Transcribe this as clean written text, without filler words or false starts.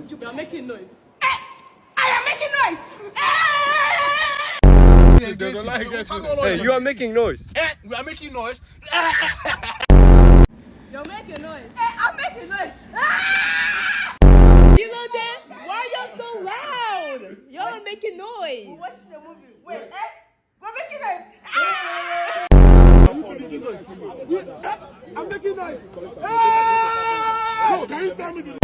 You're making noise. I am making noise. Hey, you are making noise. We are making noise. You're making noise. I'm making noise. You know that? Why you're so loud? You're making noise. What's the movie? Wait, we're making noise. I'm making noise. No, can you tell me the